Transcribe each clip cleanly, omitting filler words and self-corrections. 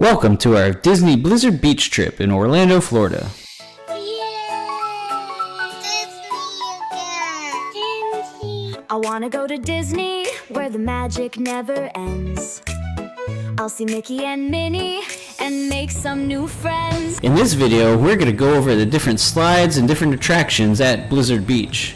Welcome to our Disney Blizzard Beach trip in Orlando, Florida. I wanna go to Disney, where the magic never ends. I'll see Mickey and Minnie, and make some new friends. In this video, we're going to go over the different slides and different attractions at Blizzard Beach.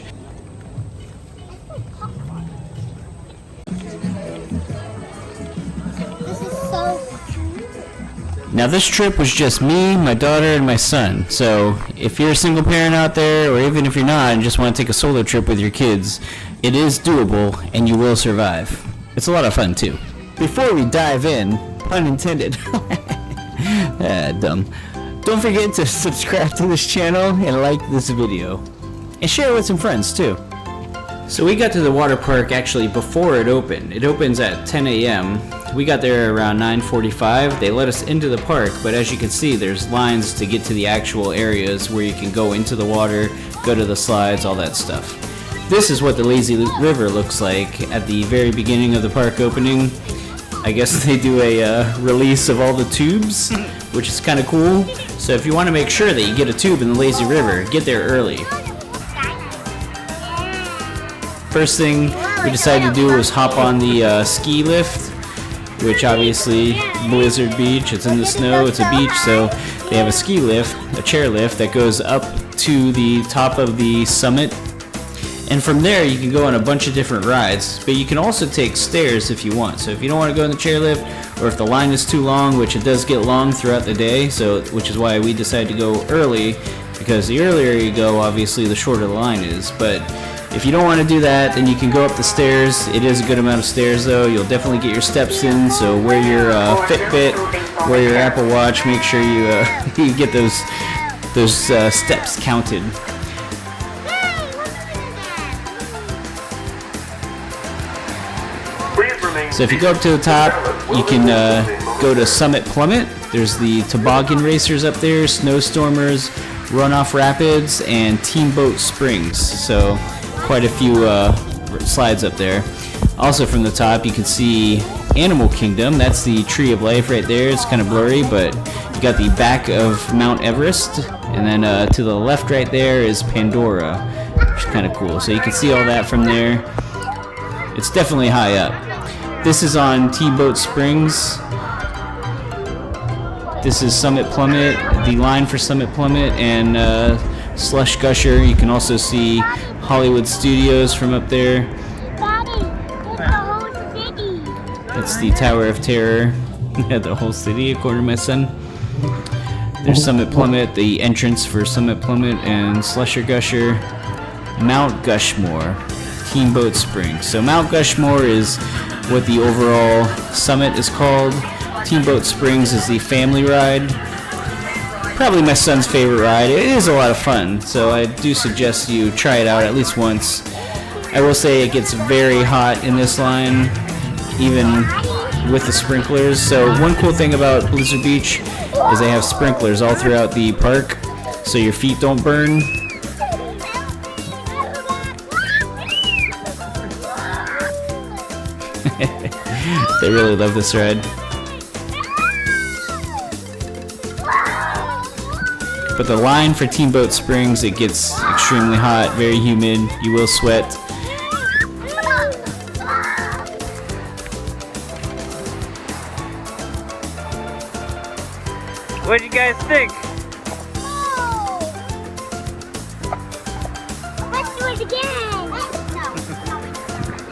This is so cute. Now this trip was just me, my daughter, and my son. So if you're a single parent out there, or even if you're not and just want to take a solo trip with your kids, it is doable and you will survive. It's a lot of fun too. Before we dive in, pun intended, dumb. Don't forget to subscribe to this channel and like this video. And share it with some friends too. So we got to the water park actually before it opened. It opens at 10 a.m. We got there around 9:45. They let us into the park, but as you can see, there's lines to get to the actual areas where you can go into the water, go to the slides, all that stuff. This is what the lazy river looks like at the very beginning of the park opening. I guess they do a release of all the tubes, which is kind of cool. So if you want to make sure that you get a tube in the lazy river, get there early. First thing we decided to do was hop on the ski lift, which obviously Blizzard Beach, it's in the snow, it's a beach, so they have a ski lift, a chair lift that goes up to the top of the summit. And from there you can go on a bunch of different rides, but you can also take stairs if you want. So if you don't want to go in the chairlift, or if the line is too long, which it does get long throughout the day, so which is why we decided to go early, because the earlier you go, obviously the shorter the line is. But if you don't want to do that, then you can go up the stairs. It is a good amount of stairs though. You'll definitely get your steps in, so wear your Fitbit, wear your Apple Watch, make sure you you get those steps counted. So if you go up to the top, you can go to Summit Plummet. There's the Toboggan Racers up there, Snow Stormers, Runoff Rapids, and Teamboat Springs. So quite a few slides up there. Also from the top, you can see Animal Kingdom. That's the Tree of Life right there. It's kind of blurry, but you got the back of Mount Everest. And then to the left right there is Pandora, which is kind of cool. So you can see all that from there. It's definitely high up. This is on Teamboat Springs. This is Summit Plummet, the line for Summit Plummet, and Slush Gusher. You can also see Hollywood Studios from up there. Daddy, there's the whole city. That's the Tower of Terror. The whole city, according to my son. There's Summit Plummet, the entrance for Summit Plummet, and Slusher Gusher. Mount Gushmore, Teamboat Springs. So Mount Gushmore is what the overall summit is called. Teamboat Springs is the family ride. Probably my son's favorite ride. It is a lot of fun, so I do suggest you try it out at least once. I will say it gets very hot in this line, even with the sprinklers. So one cool thing about Blizzard Beach is they have sprinklers all throughout the park, so your feet don't burn. They really love this ride. But the line for Teamboat Springs, it gets extremely hot, very humid, you will sweat. What do you guys think? Oh. Let's do it again.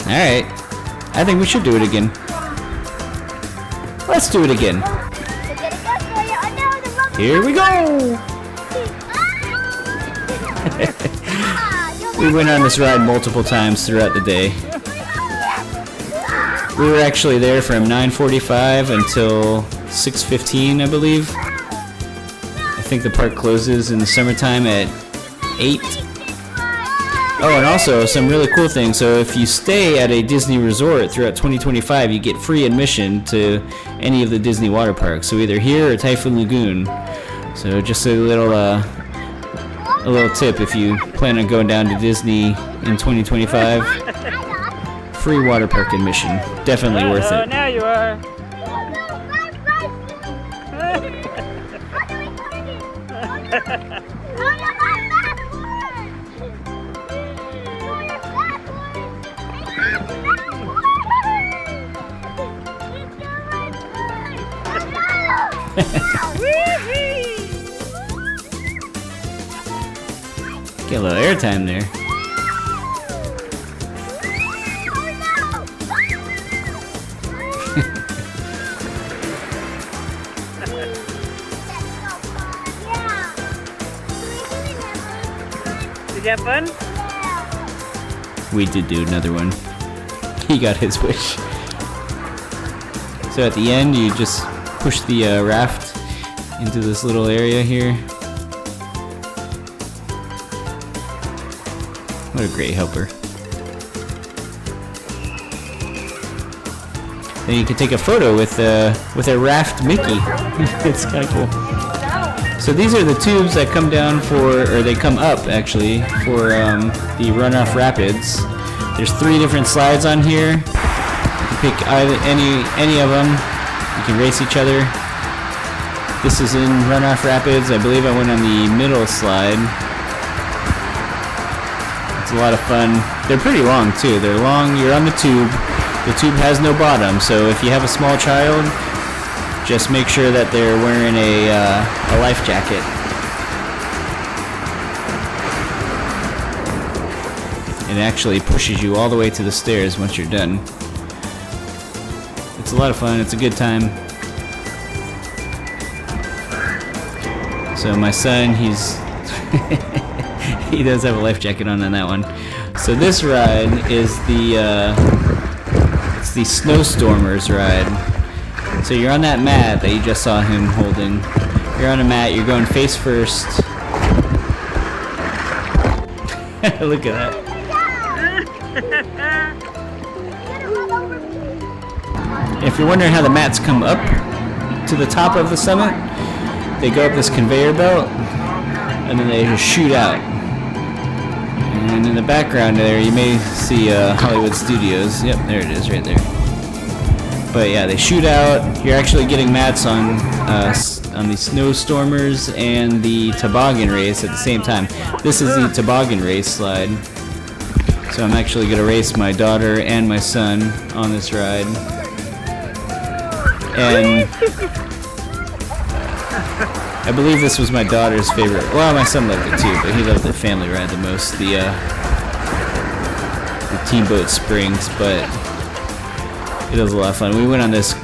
Alright, I think we should do it again. Let's do it again. Here we go! We went on this ride multiple times throughout the day. We were actually there from 9:45 until 6:15, I believe. I think the park closes in the summertime at 8. Oh, and also some really cool things. So if you stay at a Disney resort throughout 2025, you get free admission to any of the Disney water parks. So either here or Typhoon Lagoon. So just a little tip if you plan on going down to Disney in 2025. Free water park admission. Definitely worth it. Now you are. Get a little airtime there. Did you have fun? We did do another one. He got his wish. So at the end, you just push the raft into this little area here. What a great helper. Then you can take a photo with a raft Mickey. It's kind of cool. So these are the tubes that come down for, or they come up actually, for the Runoff Rapids. There's 3 different slides on here. You can pick any of them. You can race each other. This is in Runoff Rapids. I believe I went on the middle slide. It's a lot of fun. They're pretty long too. They're long. You're on the tube. The tube has no bottom, so if you have a small child, just make sure that they're wearing a life jacket. It actually pushes you all the way to the stairs once you're done. It's a lot of fun. It's a good time. So my son, he's he does have a life jacket on that one. So this ride is it's the Stormers ride. So you're on that mat that you just saw him holding. You're on a mat, you're going face first. Look at that. If you're wondering how the mats come up to the top of the summit, they go up this conveyor belt and then they just shoot out. And in the background there you may see Hollywood Studios. Yep, there it is right there. But yeah, they shoot out. You're actually getting mats on the Stormers and the toboggan race at the same time. This is the toboggan race slide. So I'm actually going to race my daughter and my son on this ride. And I believe this was my daughter's favorite. Well, my son loved it too, but he loved the family ride the most. The Teamboat Springs, but it was a lot of fun. We went on this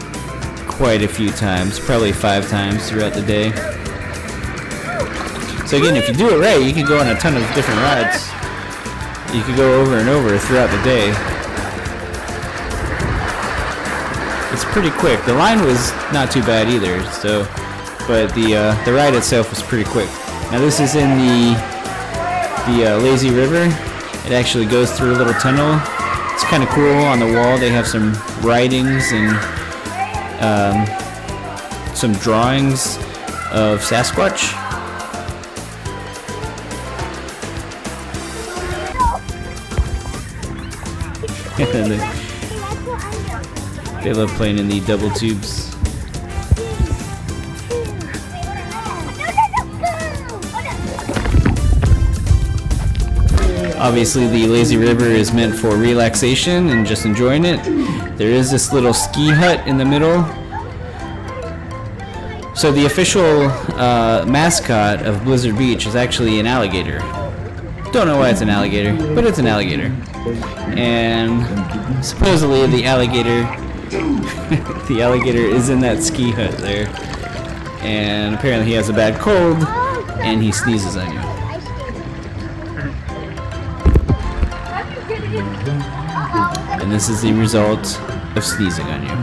quite a few times, probably 5 times throughout the day. So again, if you do it right, you can go on a ton of different rides. You could go over and over throughout the day. It's pretty quick. The line was not too bad either, so, but the ride itself was pretty quick. Now this is in the lazy river. It actually goes through a little tunnel. It's kind of cool. On the wall they have some writings and some drawings of Sasquatch. They love playing in the double tubes. Obviously the lazy river is meant for relaxation and just enjoying it. There is this little ski hut in the middle. So the official mascot of Blizzard Beach is actually an alligator. Don't know why it's an alligator, but it's an alligator. And supposedly the alligator is in that ski hut there. And apparently he has a bad cold and he sneezes on you. And this is the result of sneezing on you.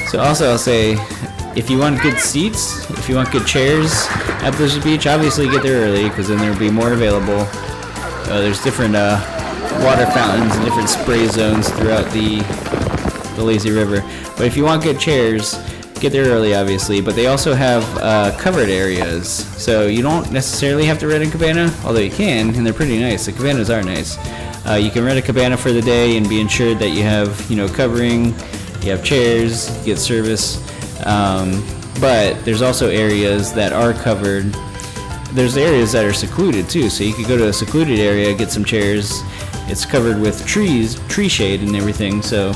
So also I'll say, if you want good seats, if you want good chairs at Blizzard Beach, obviously get there early because then there'll be more available. There's different water fountains and different spray zones throughout the the lazy river. But if you want good chairs, get there early, obviously. But they also have covered areas, so you don't necessarily have to rent a cabana, although you can, and they're pretty nice. The cabanas are nice. You can rent a cabana for the day and be ensured that you have, you know, covering, you have chairs, you get service. But there's also areas that are covered. There's areas that are secluded too, so you could go to a secluded area, get some chairs. It's covered with trees, tree shade and everything, so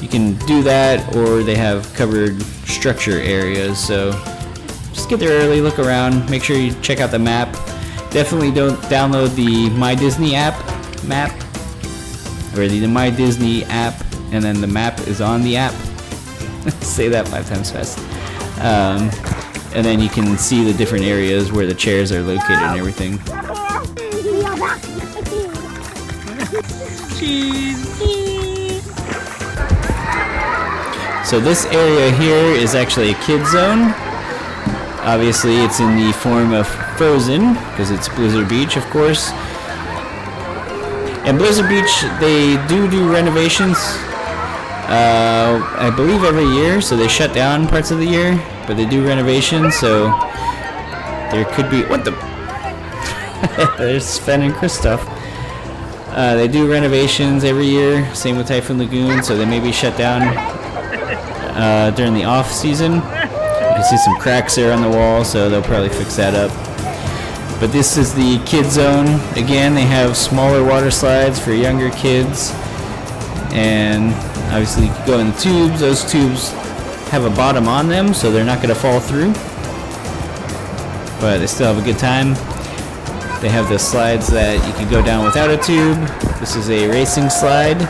you can do that, or they have covered structure areas. So just get there early, look around, make sure you check out the map. Definitely don't download the My Disney map, or the My Disney app, and then the map is on the app. Say that 5 times fast. And then you can see the different areas where the chairs are located and everything. So this area here is actually a kid zone. Obviously it's in the form of Frozen, because it's Blizzard Beach, of course. And Blizzard Beach, they do renovations, I believe every year, so they shut down parts of the year, but they do renovations, so there could be, what the, there's Sven and Kristoff. They do renovations every year, same with Typhoon Lagoon, so they may be shut down during the off season. You can see some cracks there on the wall, so they'll probably fix that up. But this is the kid zone. Again, they have smaller water slides for younger kids, and obviously you can go in the tubes. Those tubes have a bottom on them, so they're not going to fall through, but they still have a good time. They have the slides that you can go down without a tube. This is a racing slide.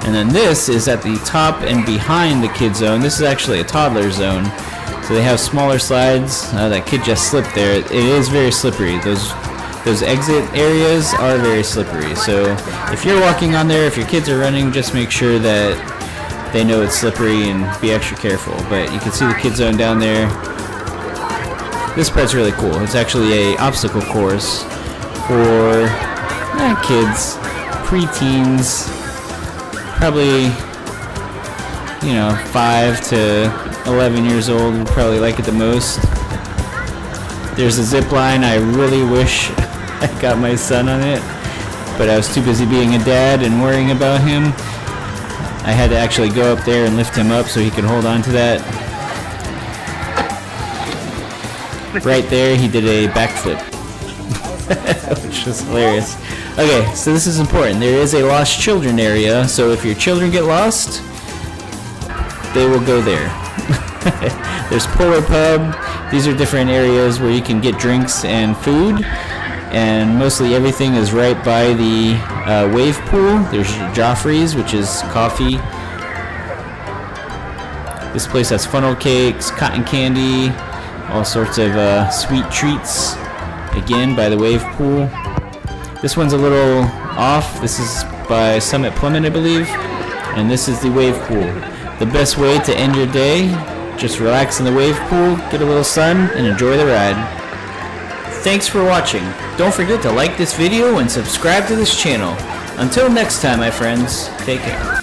And then this is at the top and behind the kid zone. This is actually a toddler zone. So they have smaller slides. That kid just slipped there. It is very slippery. Those exit areas are very slippery. So if you're walking on there, if your kids are running, just make sure that they know it's slippery and be extra careful. But you can see the kid zone down there. This part's really cool. It's actually a obstacle course for kids, pre-teens, probably, you know, 5 to 11 years old would probably like it the most. There's a zip line. I really wish I got my son on it, but I was too busy being a dad and worrying about him. I had to actually go up there and lift him up so he could hold on to that. Right there, he did a backflip, which was hilarious. Okay, so this is important. There is a lost children area, so if your children get lost, they will go there. There's Polar Pub. These are different areas where you can get drinks and food, and mostly everything is right by the wave pool. There's Joffrey's, which is coffee. This place has funnel cakes, cotton candy, all sorts of sweet treats, again by the wave pool. This one's a little off. This is by Summit Plummet, I believe, and this is the wave pool. The best way to end your day, just relax in the wave pool, get a little sun, and enjoy the ride. Thanks for watching. Don't forget to like this video and subscribe to this channel. Until next time, my friends, take care.